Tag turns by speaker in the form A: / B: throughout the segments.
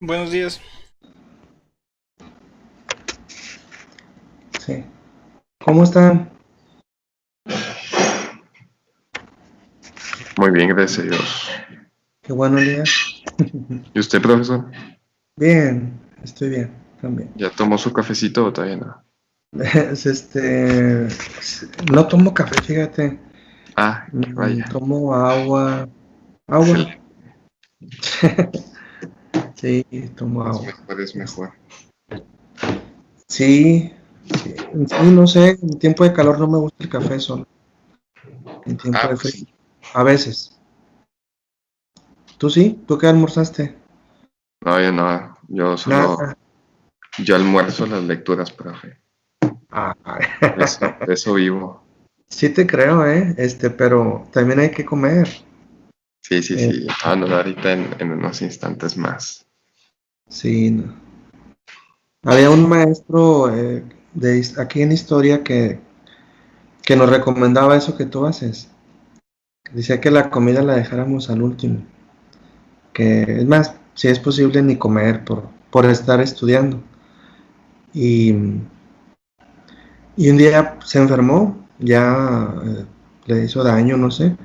A: Buenos días.
B: Sí. ¿Cómo están?
C: Muy bien, gracias a Dios.
B: Qué bueno, Elías.
C: ¿Y usted, profesor?
B: Bien, estoy bien, también.
C: ¿Ya tomó su cafecito o todavía no?
B: No tomo café, fíjate.
C: Ah, que vaya.
B: Tomo agua. Agua.
C: Excelente.
B: Sí, tomo
C: Es
B: agua.
C: mejor, es
B: Es-
C: mejor.
B: Sí, sí, sí, no sé, en tiempo de calor no me gusta el café solo. En tiempo
C: Ah,
B: de
C: pues
B: frío,
C: sí.
B: a veces. ¿Tú sí? ¿Tú qué almorzaste?
C: No, yo no.
B: Nada.
C: Yo almuerzo las lecturas, profe.
B: Ah,
C: De eso vivo.
B: sí te creo, ¿eh? Pero también hay que comer.
C: Sí, sí,
B: Eh,
C: sí. Ah, no, ahorita en unos instantes más.
B: sí, no. Había un maestro aquí en historia que nos recomendaba eso que tú haces. Decía que la comida la dejáramos al último. Que es más, si es posible ni comer por estar estudiando. Y, y un día se enfermó, ya le hizo daño, no sé.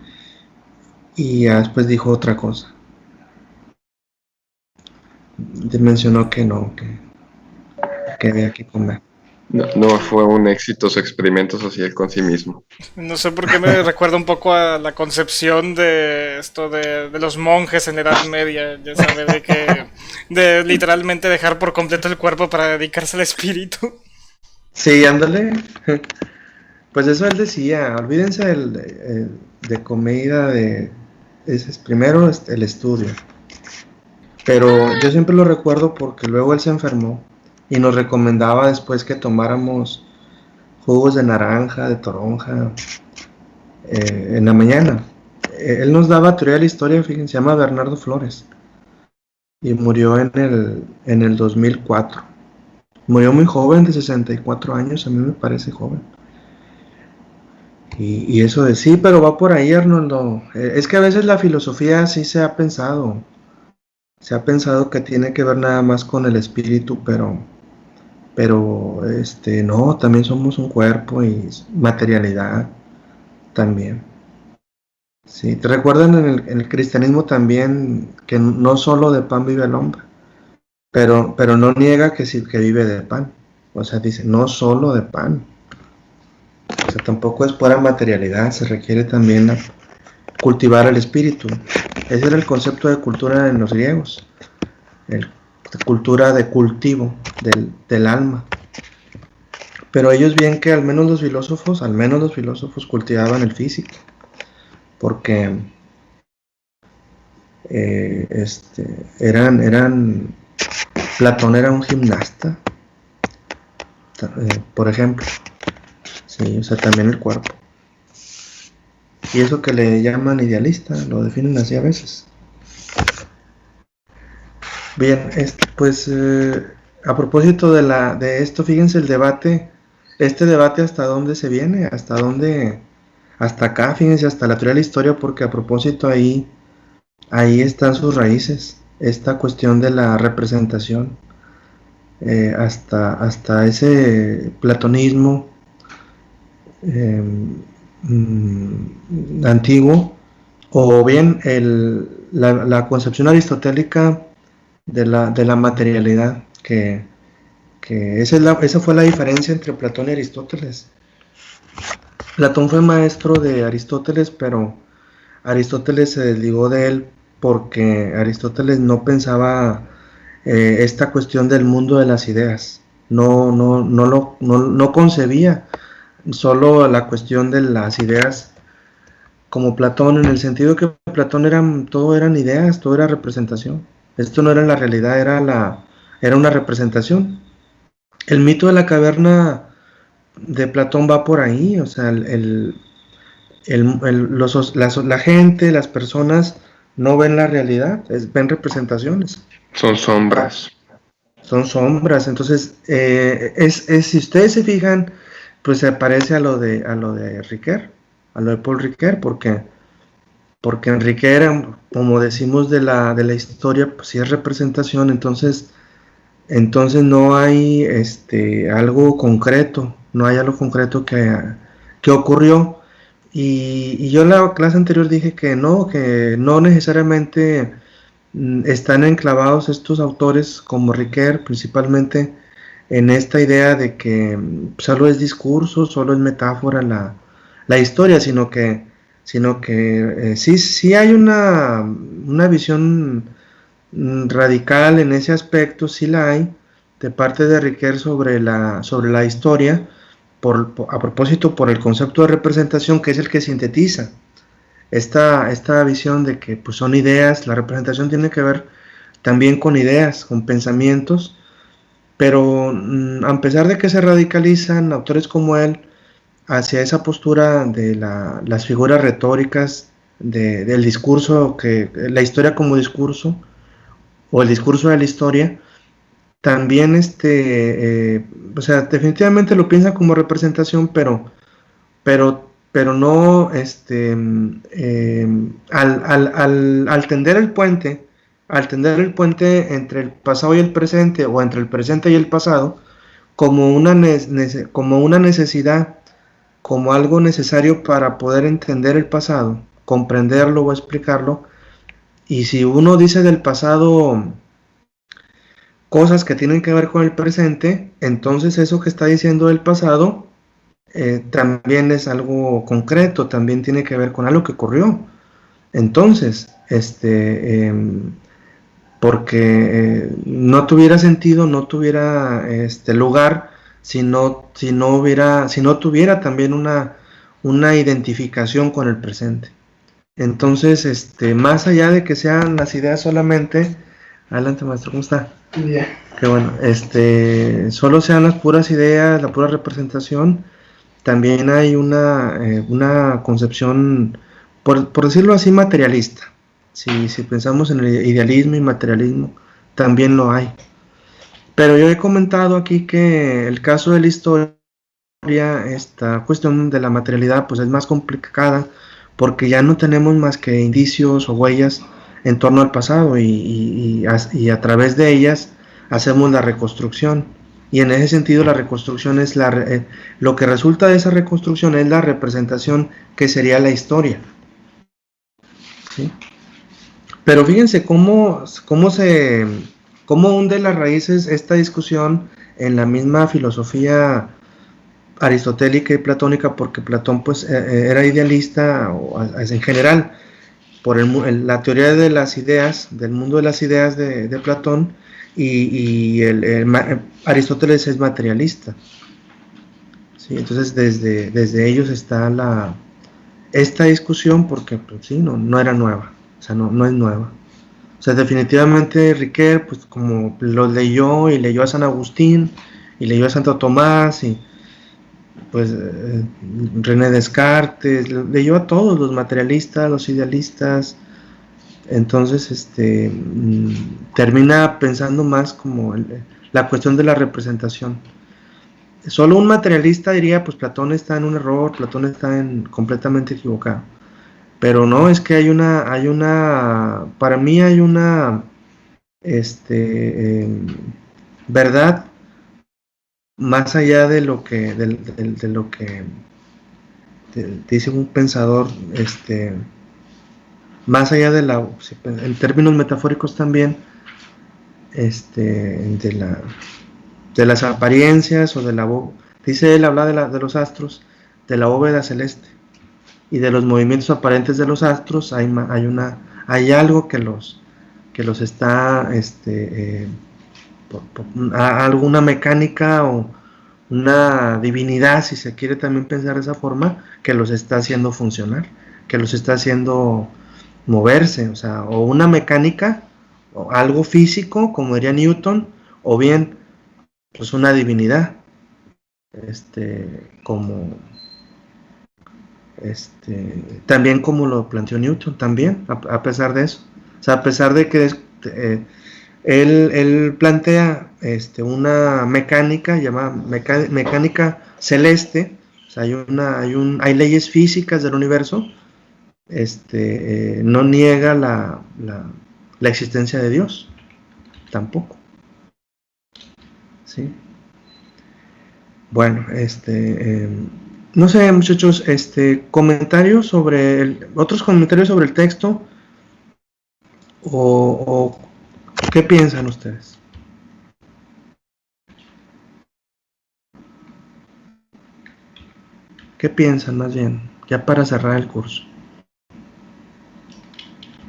B: Y ya después dijo otra cosa. Mencionó que no, que había que comer.
C: No, no fue un exitoso experimento social con sí mismo.
A: No sé por qué me recuerda un poco a la concepción de esto de los monjes en la Edad Media, ya sabe, de literalmente dejar por completo el cuerpo para dedicarse al espíritu.
B: Sí, ándale. Pues eso él decía, olvídense de comida, ese es primero el estudio. Pero yo siempre lo recuerdo porque luego él se enfermó y nos recomendaba después que tomáramos jugos de naranja, de toronja, en la mañana. Él nos daba teoría de la historia, fíjense, se llama Bernardo Flores y murió en el 2004. Murió muy joven, de 64 años, a mí me parece joven. Y eso de sí, pero va por ahí, Arnoldo. Es que a veces la filosofía sí se ha pensado que tiene que ver nada más con el espíritu, pero no, también somos un cuerpo y materialidad también. Sí, te recuerdan en el cristianismo también que no solo de pan vive el hombre, pero no niega que sí que vive de pan. O sea, dice, no solo de pan. O sea, tampoco es pura materialidad, se requiere también cultivar el espíritu. Ese era el concepto de cultura en los griegos, el, cultura de cultivo del alma. Pero ellos bien que al menos los filósofos cultivaban el físico, porque Platón era un gimnasta, por ejemplo, sí, o sea, también el cuerpo. Y eso que le llaman idealista, lo definen así a veces. Bien, pues a propósito de esto, fíjense el debate, este debate hasta dónde se viene, hasta acá, fíjense, hasta la teoría de la historia, porque a propósito ahí están sus raíces, esta cuestión de la representación, hasta ese platonismo eh, antiguo, o bien la concepción aristotélica de la materialidad, que esa fue la diferencia entre Platón y Aristóteles. Platón fue maestro de Aristóteles, pero Aristóteles se desligó de él porque Aristóteles no pensaba esta cuestión del mundo de las ideas. No concebía solo la cuestión de las ideas como Platón, en el sentido que Platón todo eran ideas, todo era representación. Esto no era la realidad, era una representación. El mito de la caverna de Platón va por ahí, o sea, la gente, las personas no ven la realidad, ven representaciones,
C: Son sombras.
B: son sombras. Entonces, si ustedes se fijan, pues se parece a lo de Ricoeur, a lo de Paul Ricoeur, porque porque Enrique era, como decimos de la historia, pues sí es representación, entonces no hay algo concreto, no hay algo concreto que ocurrió. Y yo en la clase anterior dije que no necesariamente están enclavados estos autores como Riquer, principalmente en esta idea de que solo es discurso, solo es metáfora la historia, sino que sí, sí hay una visión radical en ese aspecto, sí la hay, de parte de Riquer sobre la historia, a propósito por el concepto de representación que es el que sintetiza esta visión de que pues, son ideas, la representación tiene que ver también con ideas, con pensamientos, pero a pesar de que se radicalizan autores como él hacia esa postura de las figuras retóricas del discurso, que la historia como discurso, o el discurso de la historia, también o sea, definitivamente lo piensa como representación, pero no, al tender el puente entre el pasado y el presente, o entre el presente y el pasado, como una necesidad, como algo necesario para poder entender el pasado, comprenderlo o explicarlo, y si uno dice del pasado cosas que tienen que ver con el presente, entonces eso que está diciendo del pasado también es algo concreto, también tiene que ver con algo que ocurrió. Entonces, porque no tuviera sentido, no tuviera lugar si no tuviera también una identificación con el presente. Entonces, más allá de que sean las ideas solamente, adelante maestro, ¿cómo está?
D: Bien.
B: Que bueno, solo sean las puras ideas, la pura representación, también hay una concepción, por decirlo así, materialista. Si pensamos en el idealismo y materialismo, también lo hay. Pero yo he comentado aquí que el caso de la historia, esta cuestión de la materialidad, pues es más complicada, porque ya no tenemos más que indicios o huellas en torno al pasado y a través de ellas hacemos la reconstrucción. Y en ese sentido la reconstrucción es lo que resulta de esa reconstrucción es la representación que sería la historia. ¿Sí? Pero fíjense cómo hunde las raíces esta discusión en la misma filosofía aristotélica y platónica, porque Platón pues era idealista en general por la teoría de las ideas, del mundo de las ideas de Platón, y Aristóteles es materialista. ¿Sí? Entonces desde ellos está esta discusión, porque pues, sí, no era nueva, o sea, no es nueva. O sea, definitivamente Riquer, pues como lo leyó y leyó a San Agustín y leyó a Santo Tomás y pues René Descartes, leyó a todos los materialistas, los idealistas. Entonces termina pensando más como la cuestión de la representación. Solo un materialista diría, pues Platón está en un error, Platón está completamente equivocado. Pero no, es que para mí hay una verdad más allá de lo que dice un pensador, más allá en términos metafóricos también, de las apariencias dice él, habla de los astros, de la bóveda celeste y de los movimientos aparentes de los astros, hay algo que los está, alguna mecánica o una divinidad, si se quiere también pensar de esa forma, que los está haciendo funcionar, que los está haciendo moverse, o sea, o una mecánica, o algo físico, como diría Newton, o bien, pues una divinidad, también como lo planteó Newton, también, a pesar de eso, o sea, a pesar de que él plantea una mecánica llamada mecánica celeste, o sea, hay leyes físicas del universo no niega la existencia de Dios, tampoco, ¿sí? Bueno, no sé, muchachos, otros comentarios sobre el texto, o ¿qué piensan ustedes? ¿Qué piensan más bien? Ya para cerrar el curso.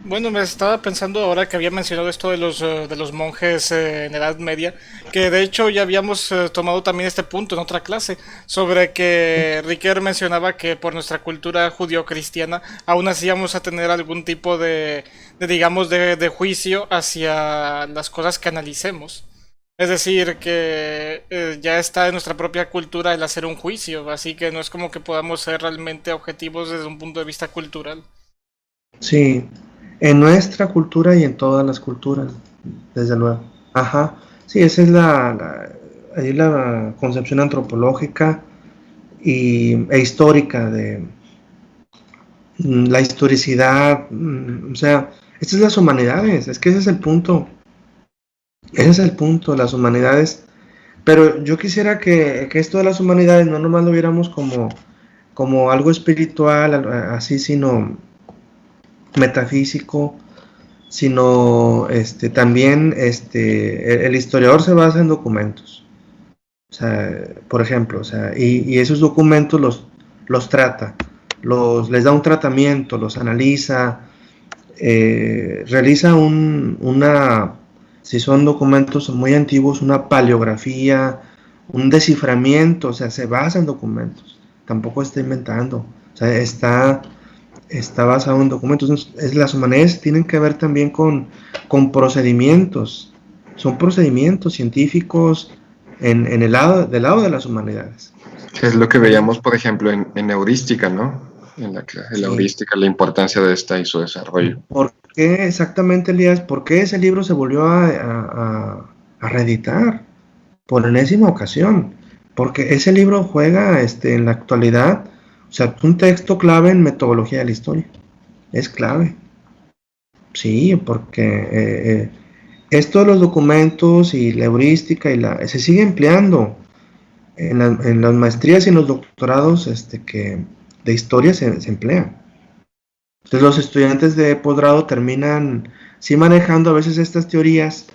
A: Bueno, me estaba pensando ahora que había mencionado esto de los monjes en Edad Media, que de hecho ya habíamos tomado también este punto en otra clase, sobre que Riquer mencionaba que por nuestra cultura judío-cristiana aún así vamos a tener algún tipo digamos, de juicio hacia las cosas que analicemos. Es decir, que ya está en nuestra propia cultura el hacer un juicio, así que no es como que podamos ser realmente objetivos desde un punto de vista cultural.
B: Sí, en nuestra cultura y en todas las culturas, desde luego. Ajá, sí, esa es ahí la concepción antropológica e histórica de la historicidad, o sea, estas es las humanidades, es que ese es el punto, las humanidades, pero yo quisiera que esto de las humanidades no nomás lo viéramos como algo espiritual, así, sino metafísico, sino también el historiador se basa en documentos. O sea, por ejemplo, o sea, y esos documentos los trata, les da un tratamiento, los analiza, realiza si son documentos muy antiguos, una paleografía, un desciframiento, o sea, se basa en documentos, tampoco está inventando, o sea, está basado en documentos. Entonces, las humanidades tienen que ver también con procedimientos, son procedimientos científicos del lado de las humanidades.
C: Es lo que veíamos, por ejemplo, en heurística, ¿no? En la
B: Sí.
C: heurística, la importancia de esta y su desarrollo.
B: ¿Por qué exactamente, Elías? ¿Por qué ese libro se volvió a reeditar por enésima ocasión? Porque ese libro juega en la actualidad, o sea, un texto clave en metodología de la historia. Es clave. Sí, porque esto de los documentos y la heurística se sigue empleando en las maestrías y en los doctorados de historia se emplean. Entonces los estudiantes de posgrado terminan sí manejando a veces estas teorías,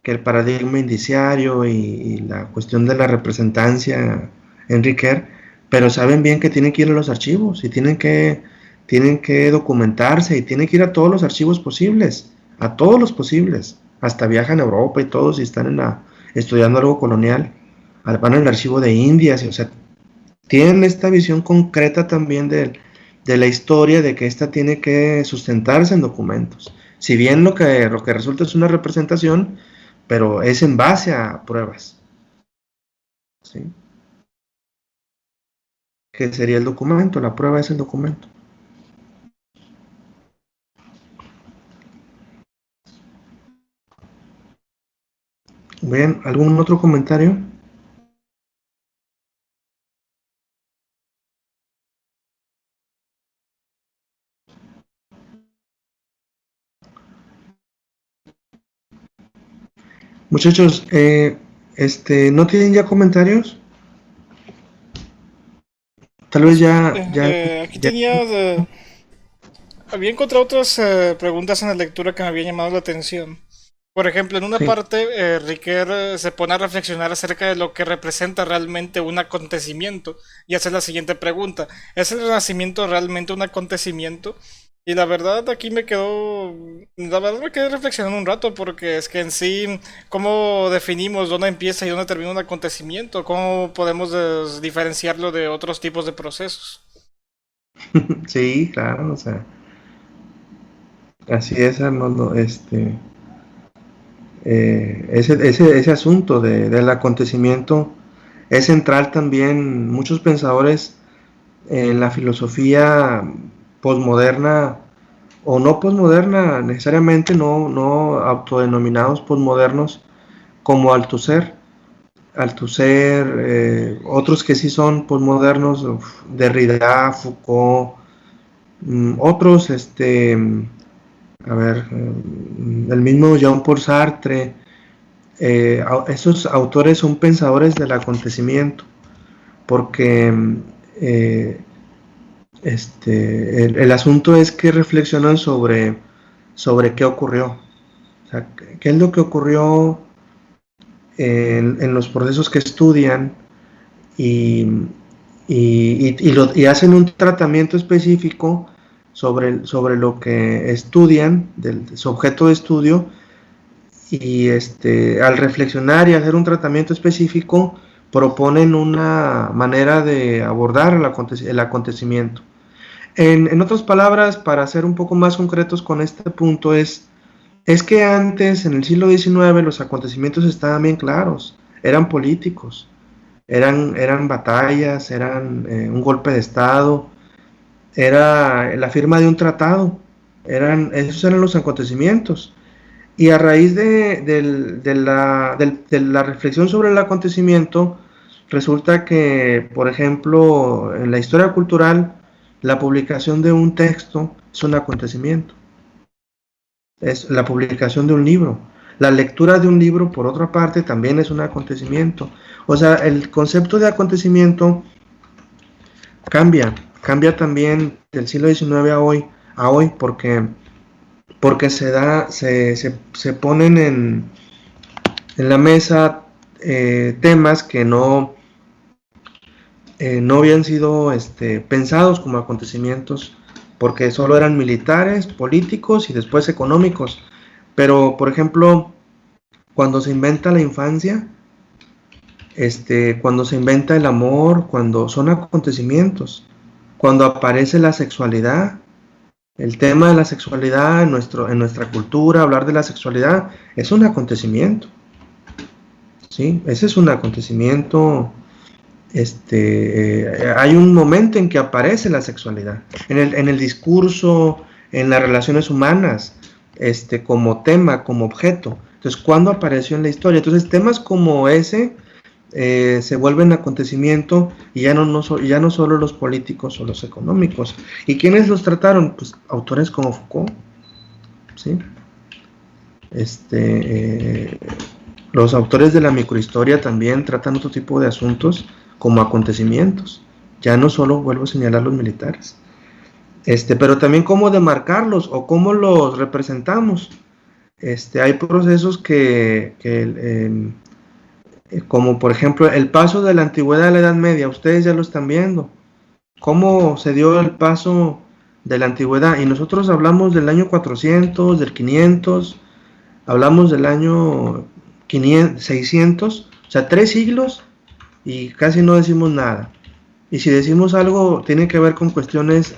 B: que el paradigma indiciario y la cuestión de la representancia en Ricoeur, pero saben bien que tienen que ir a los archivos y tienen que documentarse y tienen que ir a todos los archivos posibles, a todos los posibles. Hasta viajan a Europa y todos y están estudiando algo colonial, van al archivo de Indias, o sea, tienen esta visión concreta también de la historia, de que esta tiene que sustentarse en documentos. Si bien lo que resulta es una representación, pero es en base a pruebas, ¿sí? ¿Qué sería el documento? La prueba es el documento. Bien, ¿algún otro comentario? Muchachos, ¿no tienen ya comentarios? Tal vez
A: Aquí
B: ya.
A: tenía... había encontrado otras preguntas en la lectura que me habían llamado la atención. Por ejemplo, en una
B: Sí.
A: parte, Riquer se pone a reflexionar acerca de lo que representa realmente un acontecimiento y hace la siguiente pregunta. ¿Es el Renacimiento realmente un acontecimiento? Y la verdad aquí la verdad me quedé reflexionando un rato porque es que en sí, ¿cómo definimos dónde empieza y dónde termina un acontecimiento? ¿Cómo podemos diferenciarlo de otros tipos de procesos?
B: Sí, claro, o sea, así es, Arnoldo, ese asunto del acontecimiento es central también. Muchos pensadores en la filosofía posmoderna, o no posmoderna necesariamente, no autodenominados posmodernos, como Althusser, otros que sí son posmodernos, Derrida, Foucault, Otros, a ver, el mismo Jean-Paul Sartre, esos autores son pensadores del acontecimiento, porque eh, el asunto es que reflexionan sobre qué ocurrió, o sea, qué es lo que ocurrió en los procesos que estudian y, y hacen un tratamiento específico sobre lo que estudian, su objeto de estudio, y al reflexionar y hacer un tratamiento específico, proponen una manera de abordar el acontecimiento. En otras palabras, para ser un poco más concretos con este punto, es que antes, en el siglo XIX, los acontecimientos estaban bien claros, eran políticos, eran batallas, eran un golpe de Estado, era la firma de un tratado, esos eran los acontecimientos. Y a raíz de la reflexión sobre el acontecimiento, resulta que, por ejemplo, en la historia cultural, la publicación de un texto es un acontecimiento, es la publicación de un libro. La lectura de un libro, por otra parte, también es un acontecimiento. O sea, el concepto de acontecimiento cambia también del siglo XIX a hoy porque se ponen en la mesa temas que no habían sido pensados como acontecimientos, porque solo eran militares, políticos y después económicos. Pero, por ejemplo, cuando se inventa la infancia, cuando se inventa el amor, cuando son acontecimientos, cuando aparece la sexualidad, el tema de la sexualidad en nuestra cultura, hablar de la sexualidad, es un acontecimiento, ¿sí? Ese es un acontecimiento. Hay un momento en que aparece la sexualidad, en el discurso, en las relaciones humanas, como tema, como objeto. Entonces, ¿cuándo apareció en la historia? Entonces, temas como ese se vuelven acontecimiento y ya no solo los políticos o los económicos. ¿Y quiénes los trataron? Pues autores como Foucault, ¿sí? Los autores de la microhistoria también tratan otro tipo de asuntos como acontecimientos. Ya no solo vuelvo a señalar los militares. Pero también cómo demarcarlos o cómo los representamos. Hay procesos como por ejemplo el paso de la antigüedad a la Edad Media, ustedes ya lo están viendo, cómo se dio el paso de la antigüedad, y nosotros hablamos del año 400, del 500, hablamos del año 500, 600, o sea, 3 siglos, y casi no decimos nada, y si decimos algo tiene que ver con cuestiones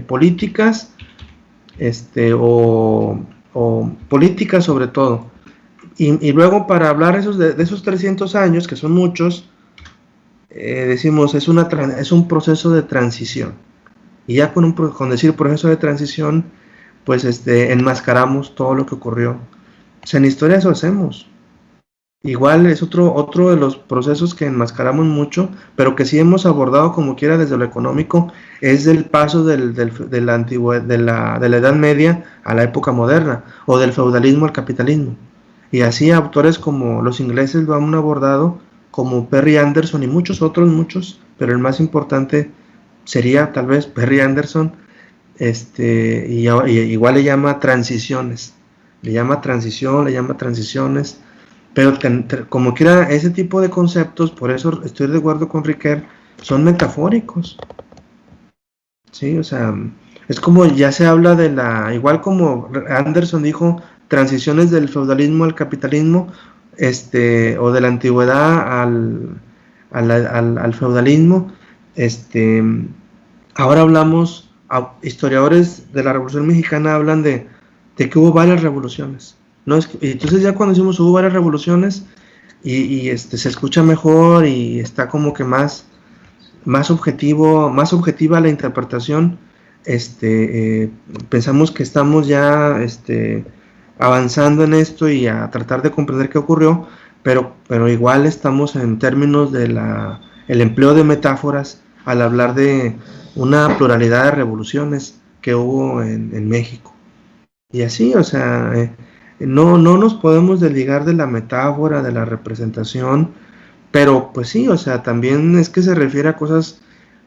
B: políticas, o políticas sobre todo. Y luego para hablar de esos 300 años, que son muchos, decimos es un proceso de transición. Y ya con decir proceso de transición, pues enmascaramos todo lo que ocurrió. O sea, en historia eso hacemos. Igual es otro de los procesos que enmascaramos mucho, pero que sí hemos abordado como quiera desde lo económico, es el paso de la Edad Media a la época moderna, o del feudalismo al capitalismo. Y así autores como los ingleses lo han abordado, como Perry Anderson y muchos, pero el más importante sería tal vez Perry Anderson, y igual le llama transiciones, pero como quiera ese tipo de conceptos, por eso estoy de acuerdo con Riquet, son metafóricos, ¿sí? O sea, es como ya se habla igual como Anderson dijo, transiciones del feudalismo al capitalismo, o de la antigüedad al feudalismo, ahora hablamos, historiadores de la Revolución Mexicana hablan de que hubo varias revoluciones, ¿no? Entonces ya cuando decimos hubo varias revoluciones, y se escucha mejor y está como que más objetiva la interpretación, pensamos que estamos ya avanzando en esto y a tratar de comprender qué ocurrió, pero igual estamos en términos de el empleo de metáforas, al hablar de una pluralidad de revoluciones que hubo en México. Y así, o sea, no nos podemos desligar de la metáfora, de la representación, pero pues sí, o sea, también es que se refiere a cosas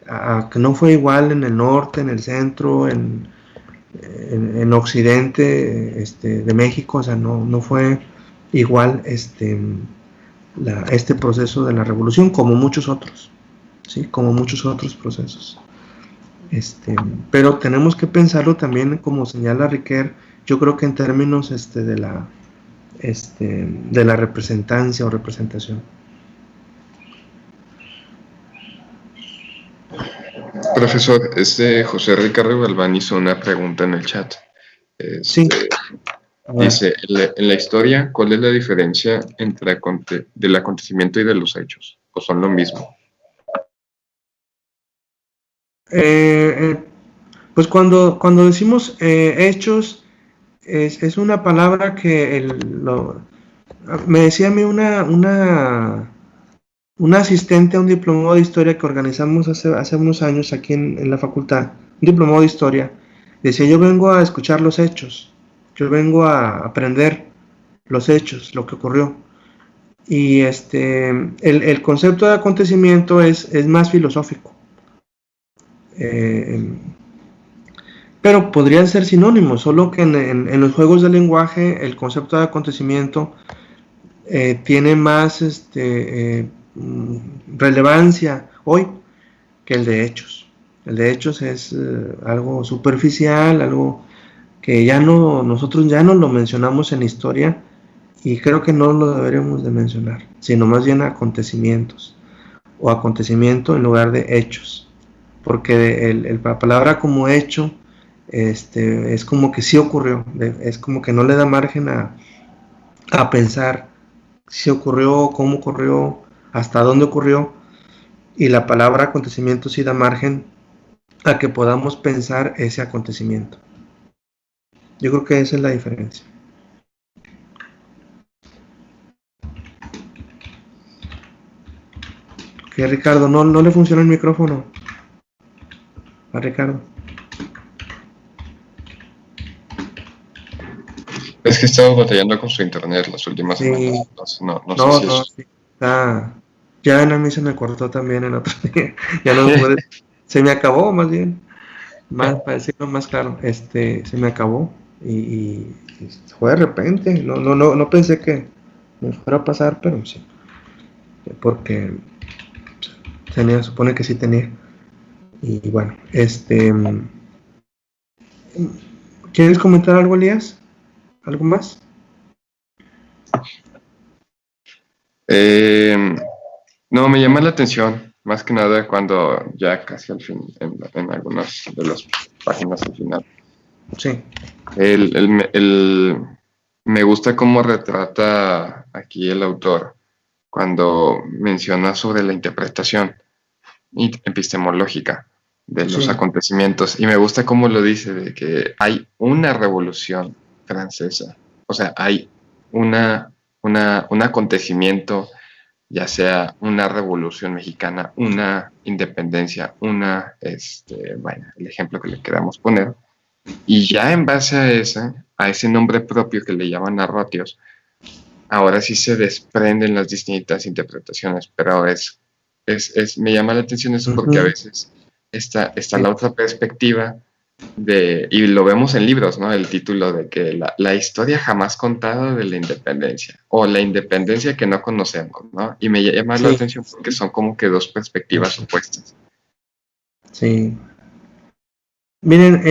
B: a que no fue igual en el norte, en el centro, en occidente de México, o sea, no fue igual este proceso de la revolución como muchos otros, ¿sí? Como muchos otros procesos. Pero tenemos que pensarlo también, como señala Riquer, yo creo que en términos de la representancia o representación.
C: Profesor, José Ricardo Galván hizo una pregunta en el chat.
B: Sí.
C: Dice, en la historia, ¿cuál es la diferencia entre del acontecimiento y de los hechos? ¿O son lo mismo?
B: Pues cuando decimos hechos, es una palabra que me decía a mí una asistente a un diplomado de historia que organizamos hace unos años aquí en la facultad, un diplomado de historia. Decía, yo vengo a escuchar los hechos, yo vengo a aprender los hechos, lo que ocurrió. Y el concepto de acontecimiento es más filosófico. Pero podrían ser sinónimos, solo que en los juegos de lenguaje el concepto de acontecimiento tiene más relevancia hoy que el de hechos. El de hechos es algo superficial, algo que nosotros ya no lo mencionamos en historia y creo que no lo deberíamos de mencionar, sino más bien acontecimientos o acontecimiento en lugar de hechos, porque la palabra como hecho es como que sí ocurrió, es como que no le da margen a pensar si ocurrió, cómo ocurrió, hasta dónde ocurrió, y la palabra acontecimiento sí da margen a que podamos pensar ese acontecimiento. Yo creo que esa es la diferencia. Que Ricardo, no le funciona el micrófono a Ricardo.
C: Es que he estado batallando con su internet las últimas semanas. No sé si es...
B: Sí. Ya a mí se me cortó también el otro día. Ya no pude. Se me acabó, más bien. Para decirlo más claro, se me acabó. Y fue de repente. No pensé que me fuera a pasar, pero sí. Porque supone que sí tenía. Y bueno, ¿quieres comentar algo, Elías? ¿Algo más?
C: No, me llama la atención, más que nada cuando ya casi al fin, en algunas de las páginas al final.
B: Sí.
C: Me gusta cómo retrata aquí el autor cuando menciona sobre la interpretación epistemológica de los acontecimientos. Y me gusta cómo lo dice, de que hay una revolución francesa. O sea, hay un acontecimiento, ya sea una revolución mexicana, una independencia, el ejemplo que le queramos poner. Y ya en base a ese nombre propio que le llaman narratios, ahora sí se desprenden las distintas interpretaciones, pero me llama la atención eso porque a veces está la otra perspectiva y lo vemos en libros, ¿no? El título de que la historia jamás contada de la independencia, o la independencia que no conocemos, ¿no? Y me llama la atención porque son como que dos perspectivas opuestas.
B: Sí. Miren,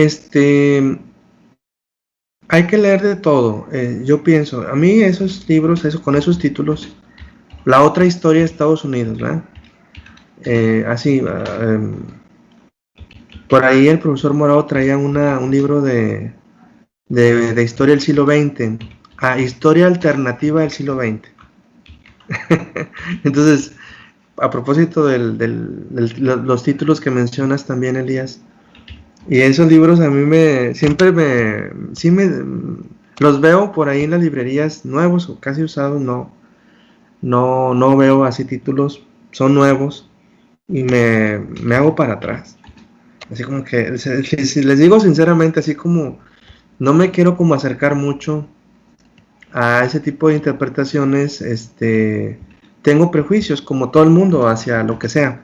B: hay que leer de todo. Yo pienso, a mí esos libros, con esos títulos, la otra historia de Estados Unidos, ¿verdad? Por ahí el profesor Morado traía un libro de historia del siglo XX, historia alternativa del siglo XX. Entonces, a propósito de los títulos que mencionas también, Elías, y esos libros a mí siempre los veo por ahí en las librerías nuevos o casi usados, no veo así títulos, son nuevos, y me hago para atrás. Así como que, si les digo sinceramente, así como no me quiero como acercar mucho a ese tipo de interpretaciones, tengo prejuicios como todo el mundo hacia lo que sea.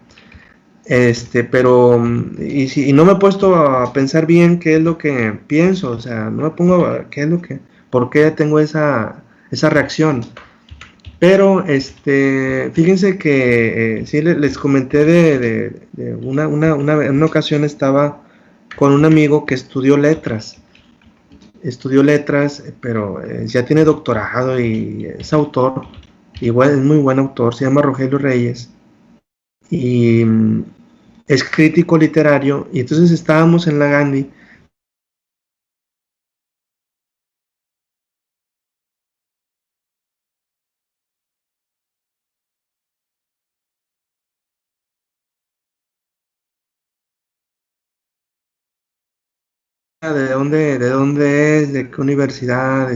B: Pero, y no me he puesto a pensar bien qué es lo que pienso, o sea, no me pongo a qué es lo que, por qué tengo esa reacción. Pero, fíjense que sí les comenté de en una ocasión estaba con un amigo que estudió letras, pero ya tiene doctorado y es autor, igual es muy buen autor, se llama Rogelio Reyes, y es crítico literario, y entonces estábamos en la Gandhi, de dónde es, de qué universidad,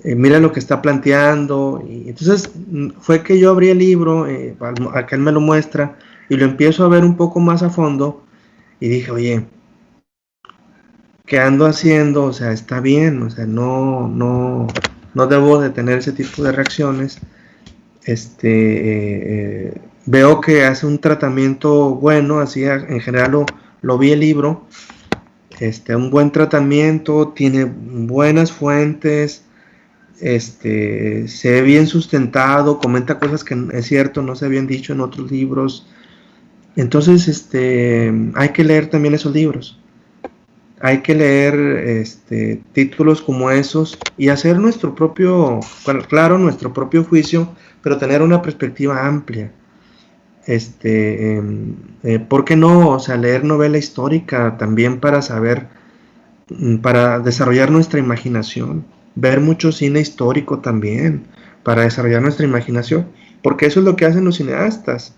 B: mira lo que está planteando, y entonces fue que yo abrí el libro, a que él me lo muestra, y lo empiezo a ver un poco más a fondo, y dije, oye, ¿qué ando haciendo? O sea, está bien, o sea, no debo de tener ese tipo de reacciones. Veo que hace un tratamiento bueno, así en general lo vi el libro, un buen tratamiento, tiene buenas fuentes, se ve bien sustentado, comenta cosas que es cierto, no se habían dicho en otros libros. Entonces, hay que leer también esos libros. Hay que leer títulos como esos y hacer nuestro propio, claro, nuestro propio juicio, pero tener una perspectiva amplia. ¿Por qué no? O sea, leer novela histórica también para saber, para desarrollar nuestra imaginación. Ver mucho cine histórico también, para desarrollar nuestra imaginación, porque eso es lo que hacen los cineastas.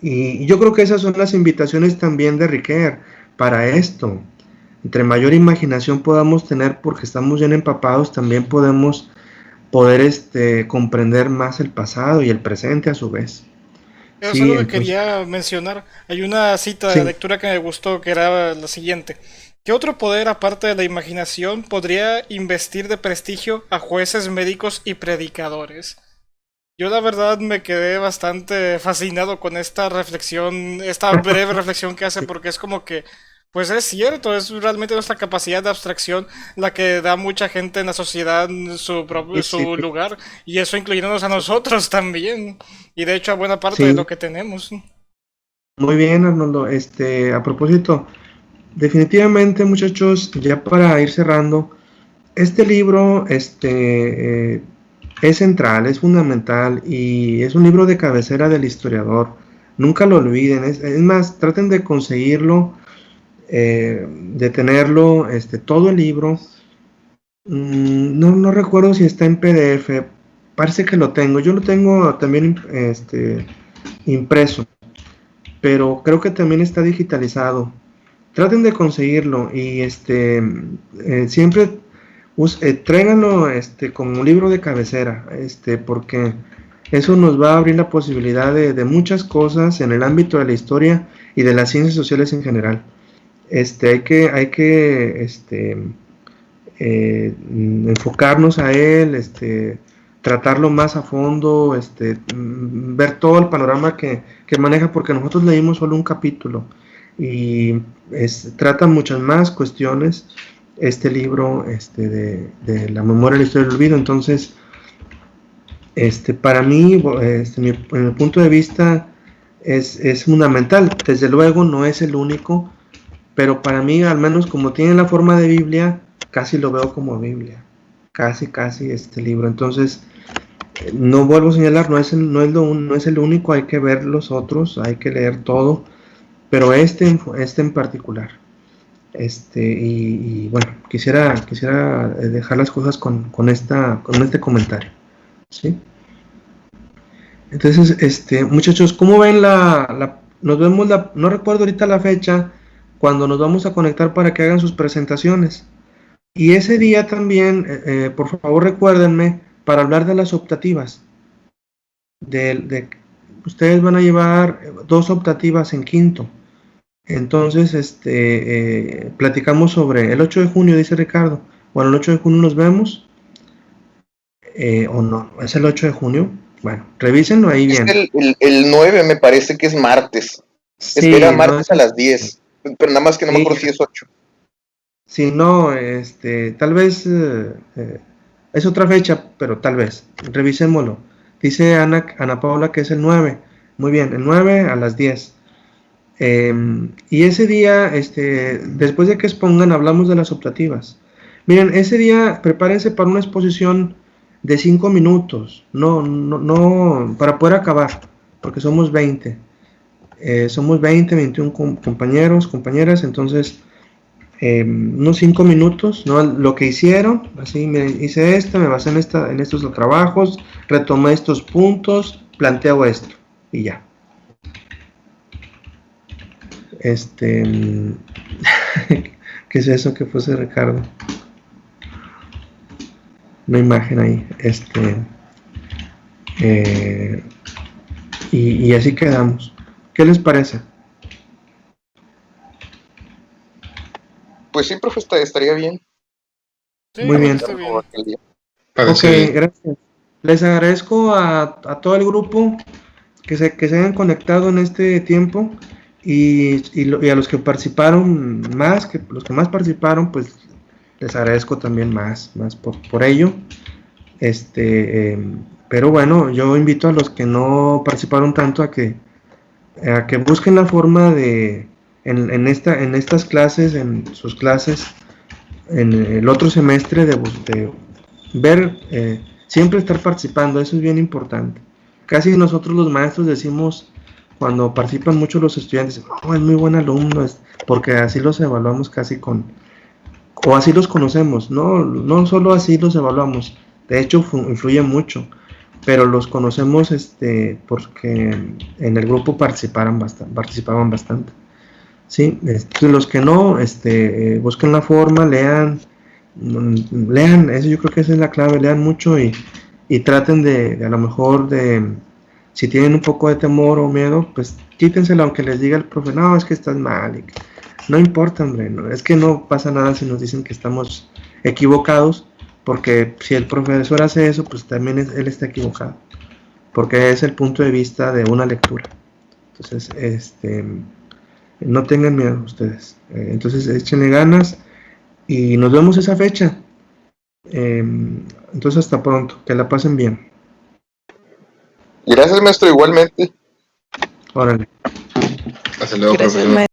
B: Y yo creo que esas son las invitaciones también de Riquer para esto. Entre mayor imaginación podamos tener, porque estamos bien empapados, también podemos poder comprender más el pasado y el presente a su vez.
A: Eso es
B: Sí,
A: algo que
B: entonces,
A: quería mencionar. Hay una cita de
B: sí,
A: lectura que me gustó que era la siguiente. ¿Qué otro poder aparte de la imaginación podría investir de prestigio a jueces, médicos y predicadores? Yo la verdad me quedé bastante fascinado con esta reflexión, esta breve reflexión que hace,
B: sí,
A: porque es como que, pues es cierto, es realmente nuestra capacidad de abstracción la que da a mucha gente en la sociedad su propio,
B: sí,
A: su lugar, y eso incluyéndonos a nosotros también, y de hecho a buena parte de lo
B: sí,
A: que tenemos.
B: muy bien, Arnoldo. A propósito, definitivamente, muchachos, ya para ir cerrando, este libro, es central, es fundamental y es un libro de cabecera del historiador. Nunca lo olviden, es más, traten de conseguirlo, de tenerlo, todo el libro. No recuerdo si está en PDF, parece que lo tengo. Yo lo tengo también impreso, pero creo que también está digitalizado. Traten de conseguirlo y siempre tráiganlo como un libro de cabecera, porque eso nos va a abrir la posibilidad de muchas cosas en el ámbito de la historia y de las ciencias sociales en general. Hay que enfocarnos a él, tratarlo más a fondo, ver todo el panorama que maneja, porque nosotros leímos solo un capítulo y trata muchas más cuestiones este libro de la memoria, la historia del olvido. Entonces, para mí, en mi punto de vista, es fundamental. Desde luego no es el único, pero para mí, al menos como tiene la forma de Biblia, casi lo veo como Biblia. Casi este libro. Entonces, no vuelvo a señalar, no es el único, hay que ver los otros, hay que leer todo, pero este en particular. Y bueno, quisiera dejar las cosas con este comentario. ¿Sí? Entonces, muchachos, ¿cómo ven nos vemos no recuerdo ahorita la fecha, cuando nos vamos a conectar para que hagan sus presentaciones? Y ese día también, por favor recuérdenme, para hablar de las optativas, de ustedes van a llevar 2 optativas en quinto. Entonces, platicamos sobre el 8 de junio, dice Ricardo. Bueno, el 8 de junio nos vemos. O no, ¿es el 8 de junio? Bueno, revísenlo ahí bien.
D: El 9 me parece que es martes.
B: Sí,
D: Era
B: no,
D: martes a las 10. Pero nada más que no me acuerdo si es 8.
B: Si no, tal vez es otra fecha, pero tal vez. Revisémoslo. Dice Ana Paula que es el 9. Muy bien, el 9 a las 10. Y ese día, después de que expongan, hablamos de las optativas. Miren, ese día prepárense para una exposición de 5 minutos. No, para poder acabar, porque somos 20. Somos 20, 21 compañeros, compañeras, entonces unos 5 minutos, ¿no? Lo que hicieron, así me hice esto, me basé en estos trabajos, retomé estos puntos, planteo esto y ya. ¿Qué es eso que puse Ricardo? Una imagen ahí, y así quedamos. ¿Qué les parece?
D: Pues sí, profe, estaría bien.
A: Sí,
B: Muy bien.
A: está bien.
B: Ok, gracias. Les agradezco a todo el grupo que se hayan conectado en este tiempo y a los que participaron más, que los que más participaron, pues les agradezco también más por ello. Pero bueno, yo invito a los que no participaron tanto a que busquen la forma de en estas clases, en sus clases, en el otro semestre de ver, siempre estar participando. Eso es bien importante. Casi nosotros los maestros decimos, cuando participan mucho los estudiantes, oh, es muy buen alumno, porque así los evaluamos o así los conocemos, no solo así los evaluamos, de hecho influye mucho, pero los conocemos porque en el grupo participaban bastante. Sí, los que no, busquen la forma, lean, eso yo creo que esa es la clave, lean mucho y traten de a lo mejor si tienen un poco de temor o miedo, pues quítenselo aunque les diga el profe, no, es que estás mal, no importa, hombre, no, es que no pasa nada si nos dicen que estamos equivocados, porque si el profesor hace eso, pues también él está equivocado, porque es el punto de vista de una lectura. Entonces, no tengan miedo ustedes, entonces échenle ganas y nos vemos esa fecha. Entonces hasta pronto, que la pasen bien.
D: Gracias, maestro, igualmente.
B: Órale.
C: Hasta luego,
E: Gracias,
C: profesor.